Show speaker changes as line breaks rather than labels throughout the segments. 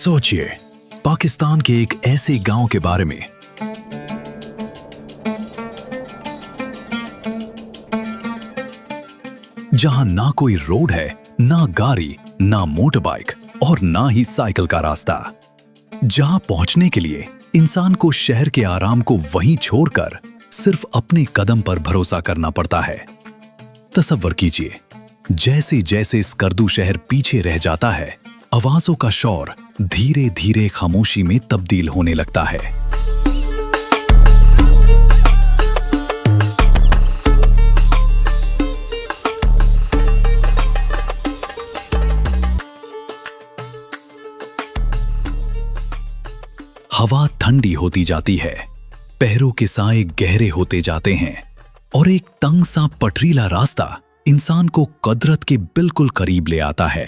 सोचिए, पाकिस्तान के एक ऐसे गांव के बारे में जहां ना कोई रोड है, ना गाड़ी, ना मोटर बाइक और ना ही साइकिल का रास्ता। जहां पहुंचने के लिए इंसान को शहर के आराम को वहीं छोड़कर सिर्फ अपने कदम पर भरोसा करना पड़ता है। तसव्वुर कीजिए, जैसे जैसे स्कर्दू शहर पीछे रह जाता है, आवाजों का शोर धीरे धीरे खामोशी में तब्दील होने लगता है। हवा ठंडी होती जाती है, पैरों के साए गहरे होते जाते हैं और एक तंग सा पथरीला रास्ता इंसान को कुदरत के बिल्कुल करीब ले आता है।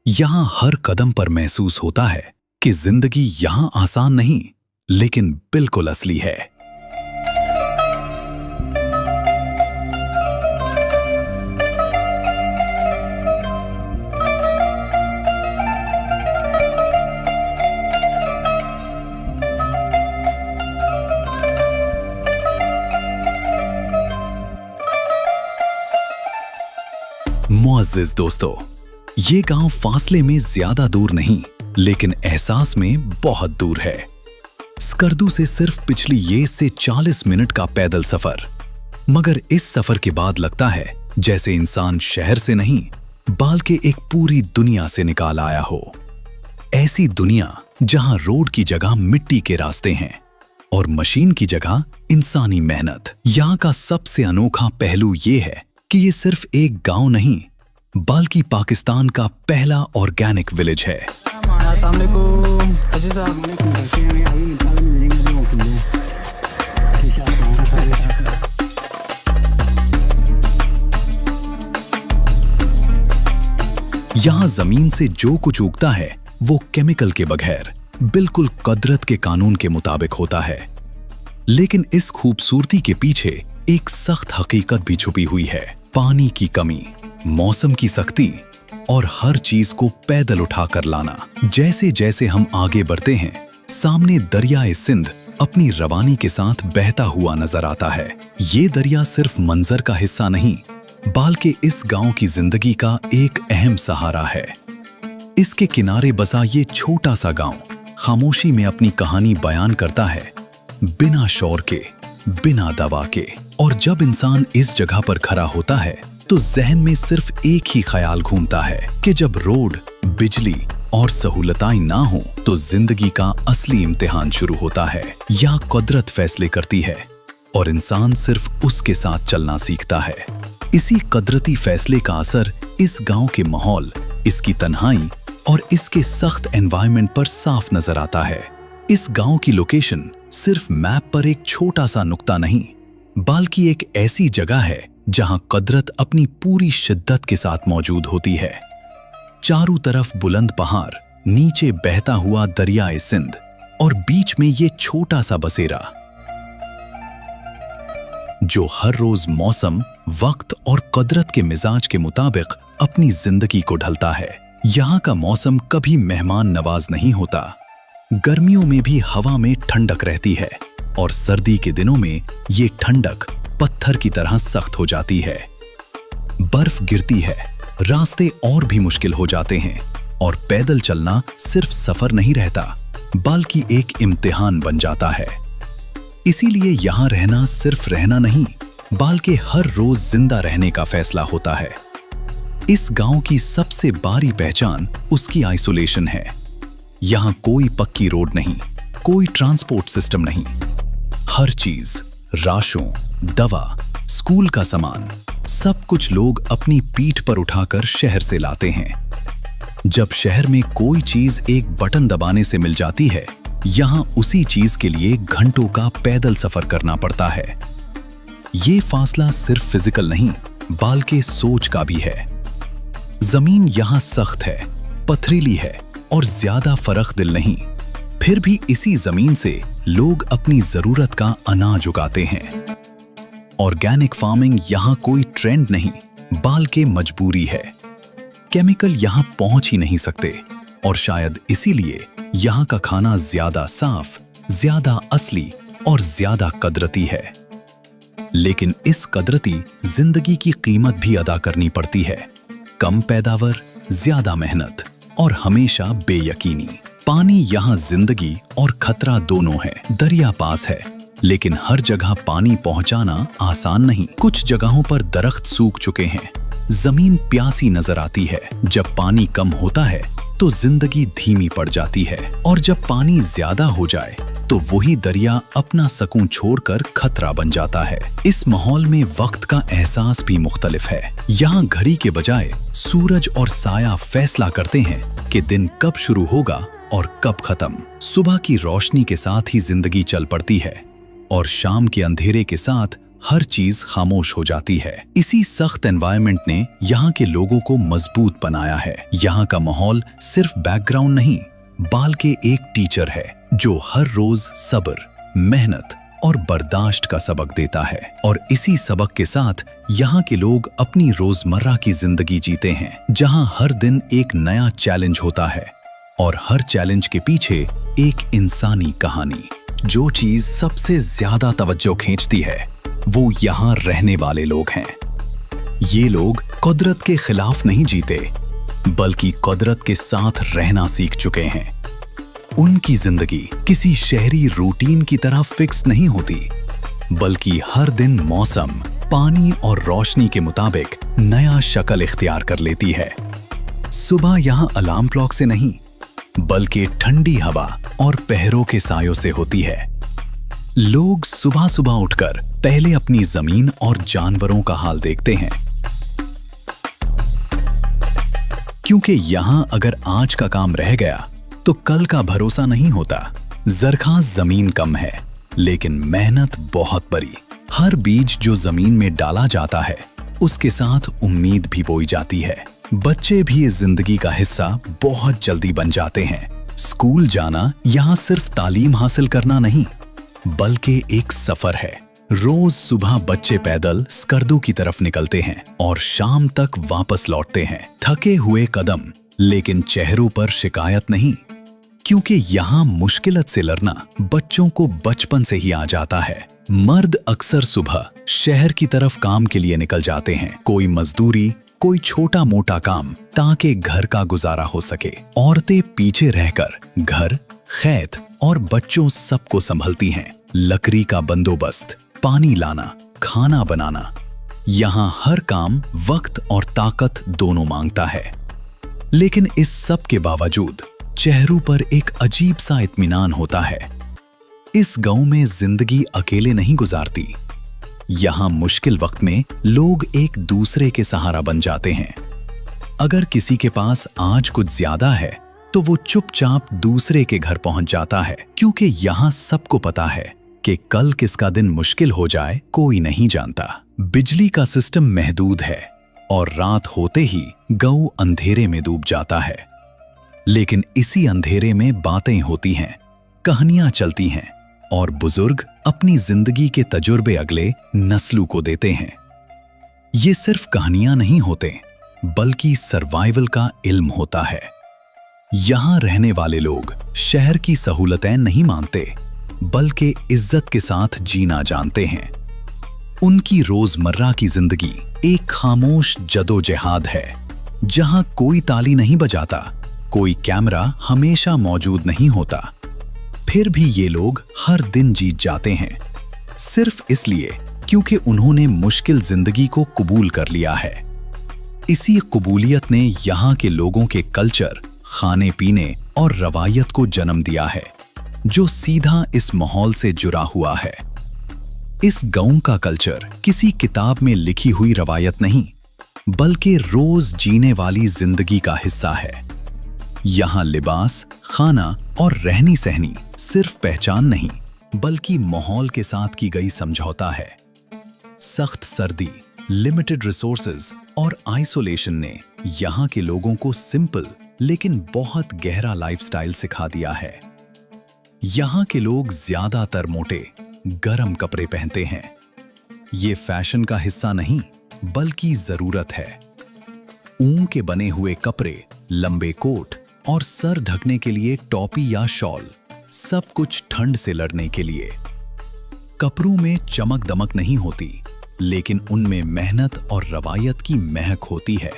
यहां हर कदम पर महसूस होता है कि जिंदगी यहां आसान नहीं, लेकिन बिल्कुल असली है। मुअज़्ज़िज़ दोस्तों, ये गांव फासले में ज्यादा दूर नहीं, लेकिन एहसास में बहुत दूर है। स्कर्दू से सिर्फ पिछली ये से 40 मिनट का पैदल सफर, मगर इस सफर के बाद लगता है जैसे इंसान शहर से नहीं बल्कि एक पूरी दुनिया से निकाल आया हो। ऐसी दुनिया जहां रोड की जगह मिट्टी के रास्ते हैं और मशीन की जगह इंसानी मेहनत। यहाँ का सबसे अनोखा पहलू ये है कि ये सिर्फ एक गांव नहीं, बल्कि पाकिस्तान का पहला ऑर्गेनिक विलेज है। यहाँ जमीन से जो कुछ उगता है वो केमिकल के बगैर बिल्कुल कुदरत के कानून के मुताबिक होता है। लेकिन इस खूबसूरती के पीछे एक सख्त हकीकत भी छुपी हुई है। पानी की कमी, मौसम की सख्ती और हर चीज को पैदल उठाकर लाना। जैसे जैसे हम आगे बढ़ते हैं, सामने दरियाए सिंध अपनी रवानी के साथ बहता हुआ नजर आता है। ये दरिया सिर्फ मंजर का हिस्सा नहीं, बल्कि इस गांव की जिंदगी का एक अहम सहारा है। इसके किनारे बसा ये छोटा सा गांव खामोशी में अपनी कहानी बयान करता है, बिना शोर के, बिना दवा के। और जब इंसान इस जगह पर खड़ा होता है तो जहन में सिर्फ एक ही ख्याल घूमता है कि जब रोड, बिजली और सहूलताएं ना हो तो जिंदगी का असली इम्तिहान शुरू होता है। यहाँ कुदरत फैसले करती है और इंसान सिर्फ उसके साथ चलना सीखता है। इसी कुदरती फैसले का असर इस गांव के माहौल, इसकी तन्हाई और इसके सख्त एनवायरनमेंट पर साफ नजर आता है। इस गांव की लोकेशन सिर्फ मैप पर एक छोटा सा नुक्ता नहीं, बल्कि एक ऐसी जगह है जहां कुदरत अपनी पूरी शिद्दत के साथ मौजूद होती है। चारों तरफ बुलंद पहाड़, नीचे बहता हुआ दरियाए सिंध और बीच में ये छोटा सा बसेरा जो हर रोज मौसम, वक्त और कुदरत के मिजाज के मुताबिक अपनी जिंदगी को ढलता है। यहाँ का मौसम कभी मेहमान नवाज नहीं होता। गर्मियों में भी हवा में ठंडक रहती है और सर्दी के दिनों में ये ठंडक पत्थर की तरह सख्त हो जाती है। बर्फ गिरती है, रास्ते और भी मुश्किल हो जाते हैं और पैदल चलना सिर्फ सफर नहीं रहता, बल्कि एक इम्तिहान बन जाता है। इसीलिए यहाँ रहना सिर्फ रहना नहीं, बल्कि हर रोज जिंदा रहने का फैसला होता है। इस गांव की सबसे बड़ी पहचान उसकी आइसोलेशन है। यहाँ कोई पक्की रोड नहीं, कोई ट्रांसपोर्ट सिस्टम नहीं। हर चीज, राशन, दवा, स्कूल का सामान, सब कुछ लोग अपनी पीठ पर उठाकर शहर से लाते हैं। जब शहर में कोई चीज एक बटन दबाने से मिल जाती है, यहाँ उसी चीज के लिए घंटों का पैदल सफर करना पड़ता है। ये फासला सिर्फ फिजिकल नहीं, बल्कि सोच का भी है। जमीन यहाँ सख्त है, पथरीली है और ज्यादा फर्क दिल नहीं। फिर भी इसी जमीन से लोग अपनी जरूरत का अनाज उगाते हैं। ऑर्गेनिक फार्मिंग यहाँ कोई ट्रेंड नहीं, बल्कि मजबूरी है। केमिकल यहाँ पहुंच ही नहीं सकते, और शायद इसीलिए यहाँ का खाना ज्यादा साफ, ज्यादा असली और ज्यादा कदरती है। लेकिन इस कदरती जिंदगी की कीमत भी अदा करनी पड़ती है। कम पैदावार, ज्यादा मेहनत और हमेशा बेयकीनी। पानी यहाँ जिंदगी और खतरा दोनों है। दरिया पास है, लेकिन हर जगह पानी पहुंचाना आसान नहीं। कुछ जगहों पर दरख्त सूख चुके हैं, जमीन प्यासी नजर आती है। जब पानी कम होता है तो जिंदगी धीमी पड़ जाती है, और जब पानी ज्यादा हो जाए तो वही दरिया अपना सकून छोड़कर खतरा बन जाता है। इस माहौल में वक्त का एहसास भी मुख्तलिफ है। यहाँ घड़ी के बजाय सूरज और साया फैसला करते हैं कि दिन कब शुरू होगा और कब खत्म। सुबह की रोशनी के साथ ही जिंदगी चल पड़ती है, और शाम के अंधेरे के साथ हर चीज खामोश हो जाती है। इसी सख्त एनवायरनमेंट ने यहाँ के लोगों को मजबूत बनाया है। यहाँ का माहौल सिर्फ बैकग्राउंड नहीं, बल्कि एक टीचर है जो हर रोज सब्र, मेहनत और बर्दाश्त का सबक देता है। और इसी सबक के साथ यहाँ के लोग अपनी रोजमर्रा की जिंदगी जीते हैं, जहाँ हर दिन एक नया चैलेंज होता है, और हर चैलेंज के पीछे एक इंसानी कहानी। जो चीज सबसे ज्यादा तवज्जो खींचती है वो यहाँ रहने वाले लोग हैं। ये लोग कुदरत के खिलाफ नहीं जीते, बल्कि कुदरत के साथ रहना सीख चुके हैं। उनकी जिंदगी किसी शहरी रूटीन की तरह फिक्स नहीं होती, बल्कि हर दिन मौसम, पानी और रोशनी के मुताबिक नया शक्ल इख्तियार कर लेती है। सुबह यहाँ अलार्म क्लॉक से नहीं, बल्कि ठंडी हवा और पहरों के सायों से होती है। लोग सुबह सुबह उठकर पहले अपनी जमीन और जानवरों का हाल देखते हैं, क्योंकि यहां अगर आज का काम रह गया तो कल का भरोसा नहीं होता। जरखाज जमीन कम है, लेकिन मेहनत बहुत बड़ी। हर बीज जो जमीन में डाला जाता है, उसके साथ उम्मीद भी बोई जाती है। बच्चे भी इस जिंदगी का हिस्सा बहुत जल्दी बन जाते हैं। स्कूल जाना यहाँ सिर्फ तालीम हासिल करना नहीं, बल्कि एक सफर है। रोज सुबह बच्चे पैदल स्कर्दू की तरफ निकलते हैं और शाम तक वापस लौटते हैं, थके हुए कदम, लेकिन चेहरों पर शिकायत नहीं, क्योंकि यहाँ मुश्किलत से लड़ना बच्चों को बचपन से ही आ जाता है। मर्द अक्सर सुबह शहर की तरफ काम के लिए निकल जाते हैं, कोई मजदूरी, कोई छोटा मोटा काम, ताकि घर का गुजारा हो सके। औरतें पीछे रहकर घर, खेत और बच्चों सबको संभलती हैं। लकड़ी का बंदोबस्त, पानी लाना, खाना बनाना, यहाँ हर काम वक्त और ताकत दोनों मांगता है। लेकिन इस सब के बावजूद चेहरों पर एक अजीब सा इत्मीनान होता है। इस गांव में जिंदगी अकेले नहीं गुजारती। यहाँ मुश्किल वक्त में लोग एक दूसरे के सहारा बन जाते हैं। अगर किसी के पास आज कुछ ज्यादा है तो वो चुपचाप दूसरे के घर पहुंच जाता है, क्योंकि यहाँ सबको पता है कि कल किसका दिन मुश्किल हो जाए कोई नहीं जानता। बिजली का सिस्टम महदूद है और रात होते ही गांव अंधेरे में डूब जाता है। लेकिन इसी अंधेरे में बातें होती हैं, कहानियां चलती हैं और बुजुर्ग अपनी जिंदगी के तजुर्बे अगले नस्लों को देते हैं। ये सिर्फ कहानियां नहीं होते, बल्कि सर्वाइवल का इल्म होता है। यहाँ रहने वाले लोग शहर की सहूलतें नहीं मानते, बल्कि इज्जत के साथ जीना जानते हैं। उनकी रोजमर्रा की जिंदगी एक खामोश जदोजहद है, जहां कोई ताली नहीं बजाता, कोई कैमरा हमेशा मौजूद नहीं होता। फिर भी ये लोग हर दिन जीत जाते हैं, सिर्फ इसलिए क्योंकि उन्होंने मुश्किल जिंदगी को कबूल कर लिया है। इसी कबूलियत ने यहाँ के लोगों के कल्चर, खाने पीने और रवायत को जन्म दिया है, जो सीधा इस माहौल से जुड़ा हुआ है। इस गांव का कल्चर किसी किताब में लिखी हुई रवायत नहीं, बल्कि रोज जीने वाली जिंदगी का हिस्सा है। यहाँ लिबास, खाना और रहनी सहनी सिर्फ पहचान नहीं, बल्कि माहौल के साथ की गई समझौता है। सख्त सर्दी, लिमिटेड रिसोर्सेज और आइसोलेशन ने यहाँ के लोगों को सिंपल लेकिन बहुत गहरा लाइफस्टाइल सिखा दिया है। यहाँ के लोग ज्यादातर मोटे, गर्म कपड़े पहनते हैं। ये फैशन का हिस्सा नहीं, बल्कि जरूरत है। ऊन के बने हुए कपड़े, लंबे कोट और सर ढकने के लिए टोपी या शॉल, सब कुछ ठंड से लड़ने के लिए। कपड़ों में चमक दमक नहीं होती, लेकिन उनमें मेहनत और रवायत की महक होती है।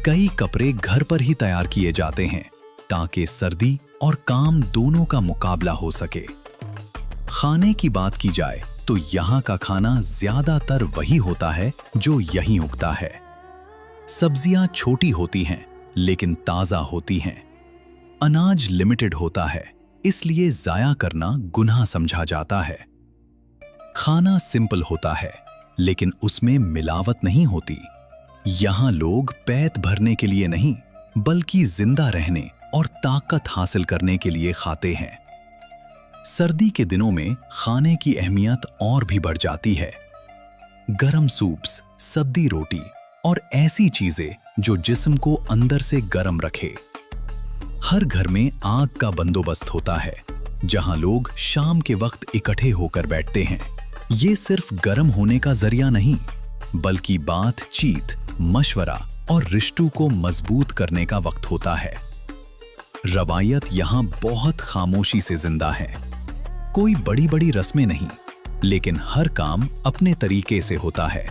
कई कपड़े घर पर ही तैयार किए जाते हैं ताकि सर्दी और काम दोनों का मुकाबला हो सके। खाने की बात की जाए तो यहाँ का खाना ज्यादातर वही होता है जो यहीं उगता है। सब्जियां छोटी होती हैं लेकिन ताजा होती हैं। अनाज लिमिटेड होता है, इसलिए जाया करना गुनाह समझा जाता है। खाना सिंपल होता है लेकिन उसमें मिलावट नहीं होती। यहाँ लोग पेट भरने के लिए नहीं बल्कि जिंदा रहने और ताकत हासिल करने के लिए खाते हैं। सर्दी के दिनों में खाने की अहमियत और भी बढ़ जाती है। गरम सूप्स, सब्जी रोटी और ऐसी चीजें जो जिस्म को अंदर से गर्म रखे। हर घर में आग का बंदोबस्त होता है जहां लोग शाम के वक्त इकट्ठे होकर बैठते हैं। ये सिर्फ गर्म होने का जरिया नहीं बल्कि बातचीत, मशवरा और रिश्तों को मजबूत करने का वक्त होता है। रवायत यहाँ बहुत खामोशी से जिंदा है। कोई बड़ी बड़ी रस्में नहीं, लेकिन हर काम अपने तरीके से होता है।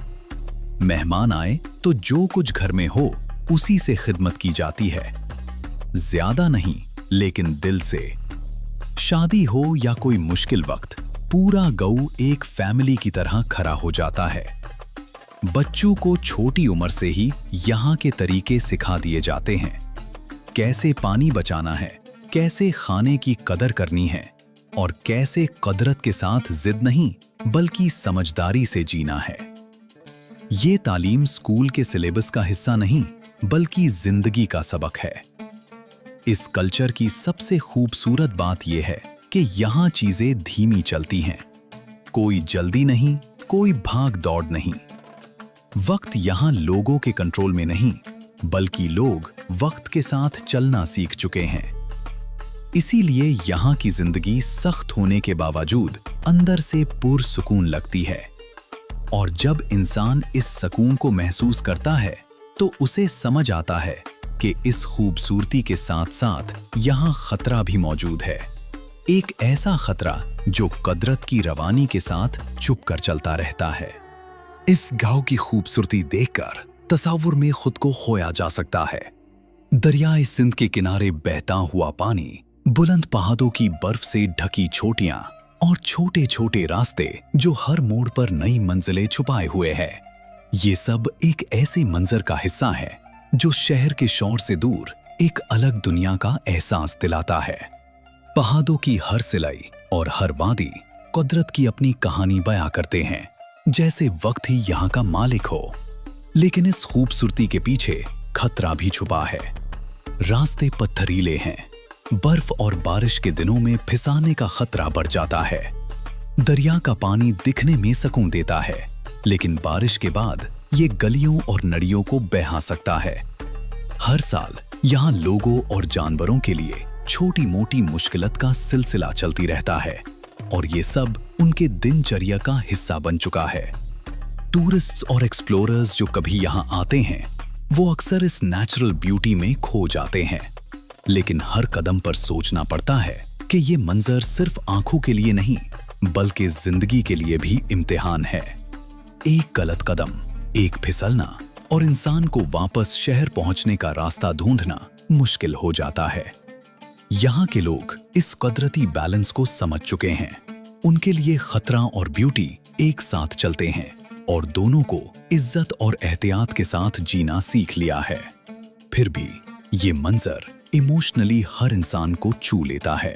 मेहमान आए तो जो कुछ घर में हो उसी से खिदमत की जाती है, ज्यादा नहीं लेकिन दिल से। शादी हो या कोई मुश्किल वक्त, पूरा गांव एक फैमिली की तरह खड़ा हो जाता है। बच्चों को छोटी उम्र से ही यहाँ के तरीके सिखा दिए जाते हैं। कैसे पानी बचाना है, कैसे खाने की कदर करनी है और कैसे कुदरत के साथ जिद नहीं बल्कि समझदारी से जीना है। ये तालीम स्कूल के सिलेबस का हिस्सा नहीं बल्कि जिंदगी का सबक है। इस कल्चर की सबसे खूबसूरत बात यह है कि यहाँ चीजें धीमी चलती हैं। कोई जल्दी नहीं, कोई भाग दौड़ नहीं। वक्त यहाँ लोगों के कंट्रोल में नहीं बल्कि लोग वक्त के साथ चलना सीख चुके हैं। इसीलिए यहाँ की जिंदगी सख्त होने के बावजूद अंदर से पुरसुकून लगती है। और जब इंसान इस सुकून को महसूस करता है तो उसे समझ आता है कि इस खूबसूरती के साथ साथ यहाँ खतरा भी मौजूद है। एक ऐसा खतरा जो कुदरत की रवानी के साथ चुप कर चलता रहता है। इस गांव की खूबसूरती देखकर तस्वीर में खुद को खोया जा सकता है। दरियाए सिंध के किनारे बहता हुआ पानी, बुलंद पहाड़ों की बर्फ से ढकी चोटियां और छोटे छोटे रास्ते जो हर मोड़ पर नई मंजिलें छुपाए हुए हैं। ये सब एक ऐसे मंजर का हिस्सा है जो शहर के शोर से दूर एक अलग दुनिया का एहसास दिलाता है। पहाड़ों की हर सिलाई और हर वादी कुदरत की अपनी कहानी बयां करते हैं, जैसे वक्त ही यहाँ का मालिक हो। लेकिन इस खूबसूरती के पीछे खतरा भी छुपा है। रास्ते पत्थरीले हैं, बर्फ और बारिश के दिनों में फिसलने का खतरा बढ़ जाता है। दरिया का पानी दिखने में सुकून देता है, लेकिन बारिश के बाद ये गलियों और नदियों को बहा सकता है। हर साल यहाँ लोगों और जानवरों के लिए छोटी मोटी मुश्किलात का सिलसिला चलती रहता है और ये सब उनके दिनचर्या का हिस्सा बन चुका है। टूरिस्ट्स और एक्सप्लोरर्स जो कभी यहाँ आते हैं वो अक्सर इस नेचुरल ब्यूटी में खो जाते हैं, लेकिन हर कदम पर सोचना पड़ता है कि ये मंजर सिर्फ आंखों के लिए नहीं बल्कि जिंदगी के लिए भी इम्तिहान है। एक गलत कदम, एक फिसलना और इंसान को वापस शहर पहुंचने का रास्ता ढूंढना मुश्किल हो जाता है। यहाँ के लोग इस कुदरती बैलेंस को समझ चुके हैं। उनके लिए खतरा और ब्यूटी एक साथ चलते हैं और दोनों को इज्जत और एहतियात के साथ जीना सीख लिया है। फिर भी ये मंजर इमोशनली हर इंसान को छू लेता है।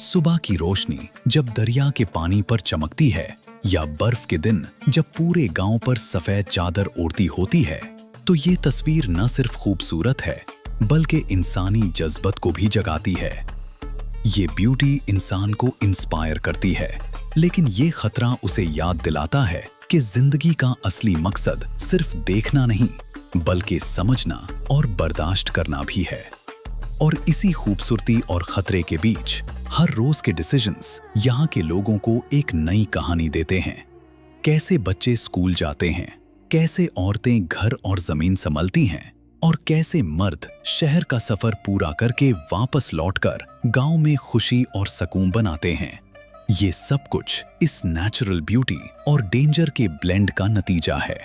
सुबह की रोशनी जब दरिया के पानी पर चमकती है या बर्फ के दिन जब पूरे गांव पर सफेद चादर ओढ़ती होती है, तो ये तस्वीर न सिर्फ खूबसूरत है बल्कि इंसानी जज्बत को भी जगाती है। ये ब्यूटी इंसान को इंस्पायर करती है, लेकिन ये खतरा उसे याद दिलाता है कि जिंदगी का असली मकसद सिर्फ देखना नहीं बल्कि समझना और बर्दाश्त करना भी है। और इसी खूबसूरती और खतरे के बीच हर रोज के डिसीजंस यहाँ के लोगों को एक नई कहानी देते हैं। कैसे बच्चे स्कूल जाते हैं, कैसे औरतें घर और जमीन संभालती हैं और कैसे मर्द शहर का सफर पूरा करके वापस लौटकर गांव में खुशी और सुकून बनाते हैं। ये सब कुछ इस नेचुरल ब्यूटी और डेंजर के ब्लेंड का नतीजा है,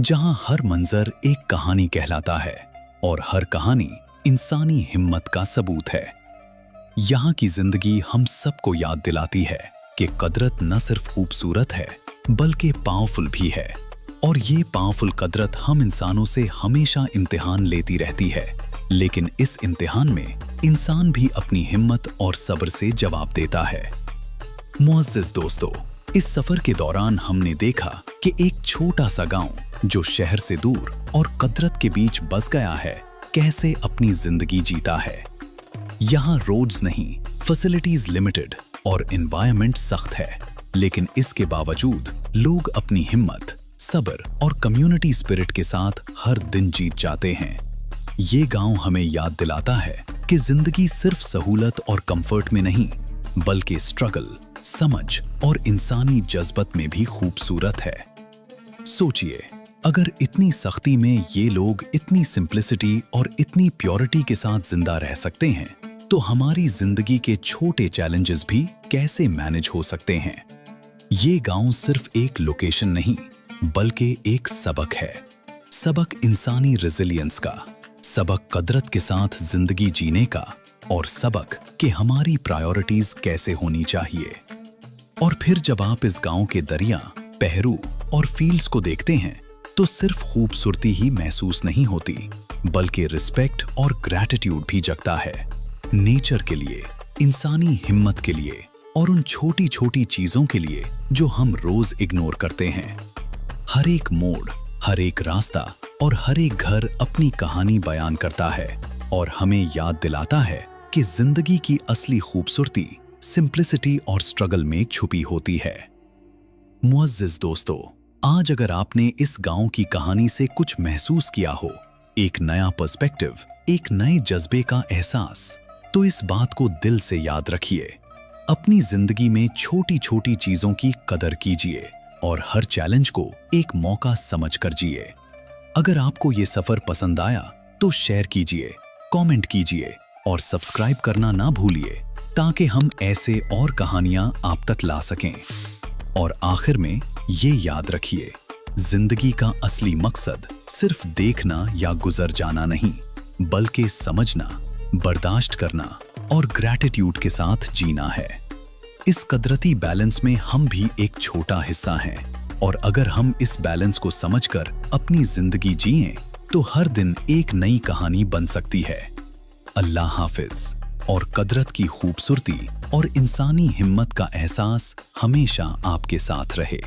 जहां हर मंजर एक कहानी कहलाता है और हर कहानी इंसानी हिम्मत का सबूत है। यहाँ की जिंदगी हम सबको याद दिलाती है कि कुदरत न सिर्फ खूबसूरत है बल्कि पावरफुल भी है, और ये पावरफुल कुदरत हम इंसानों से हमेशा इम्तिहान लेती रहती है। लेकिन इस इम्तिहान में इंसान भी अपनी हिम्मत और सब्र से जवाब देता है। मुअज़्ज़िज़ दोस्तों, इस सफर के दौरान हमने देखा कि एक छोटा सा गांव जो शहर से दूर और कुदरत के बीच बस गया है, कैसे अपनी जिंदगी जीता है। यहाँ रोड्स नहीं, फैसिलिटीज लिमिटेड और एनवायरनमेंट सख्त है, लेकिन इसके बावजूद लोग अपनी हिम्मत, सब्र और कम्युनिटी स्पिरिट के साथ हर दिन जीत जाते हैं। ये गांव हमें याद दिलाता है कि जिंदगी सिर्फ सहूलत और कंफर्ट में नहीं, बल्कि स्ट्रगल, समझ और इंसानी जज्बत में भी खूबसूरत है। सोचिए, अगर इतनी सख्ती में ये लोग इतनी सिंप्लिसिटी और इतनी प्योरिटी के साथ जिंदा रह सकते हैं, तो हमारी जिंदगी के छोटे चैलेंजेस भी कैसे मैनेज हो सकते हैं। ये गांव सिर्फ एक लोकेशन नहीं, बल्कि एक सबक है। सबक इंसानी रेजिलियंस का, सबक कुदरत के साथ जिंदगी जीने का, और सबक कि हमारी प्रायोरिटीज कैसे होनी चाहिए। और फिर जब आप इस गांव के दरिया, पहरू और फील्ड्स को देखते हैं, तो सिर्फ खूबसूरती ही महसूस नहीं होती, बल्कि रिस्पेक्ट और ग्रैटिट्यूड भी जगता है। नेचर के लिए, इंसानी हिम्मत के लिए और उन छोटी छोटी चीजों के लिए जो हम रोज इग्नोर करते हैं। हर एक मोड़, हर एक रास्ता और हर एक घर अपनी कहानी बयान करता है और हमें याद दिलाता है कि जिंदगी की असली खूबसूरती सिंप्लिसिटी और स्ट्रगल में छुपी होती है। मुअज़्ज़िज़ दोस्तों, आज अगर आपने इस गांव की कहानी से कुछ महसूस किया हो, एक नया पर्सपेक्टिव, एक नए जज्बे का एहसास, तो इस बात को दिल से याद रखिए। अपनी जिंदगी में छोटी छोटी चीजों की कदर कीजिए और हर चैलेंज को एक मौका समझकर जिए। अगर आपको ये सफर पसंद आया तो शेयर कीजिए, कमेंट कीजिए और सब्सक्राइब करना ना भूलिए, ताकि हम ऐसे और कहानियां आप तक ला सकें। और आखिर में ये याद रखिए, जिंदगी का असली मकसद सिर्फ देखना या गुजर जाना नहीं, बल्कि समझना, बर्दाश्त करना और ग्रैटिट्यूड के साथ जीना है। इस कुदरती बैलेंस में हम भी एक छोटा हिस्सा हैं, और अगर हम इस बैलेंस को समझकर अपनी जिंदगी जिएं, तो हर दिन एक नई कहानी बन सकती है। अल्लाह हाफिज, और कुदरत की खूबसूरती और इंसानी हिम्मत का एहसास हमेशा आपके साथ रहे।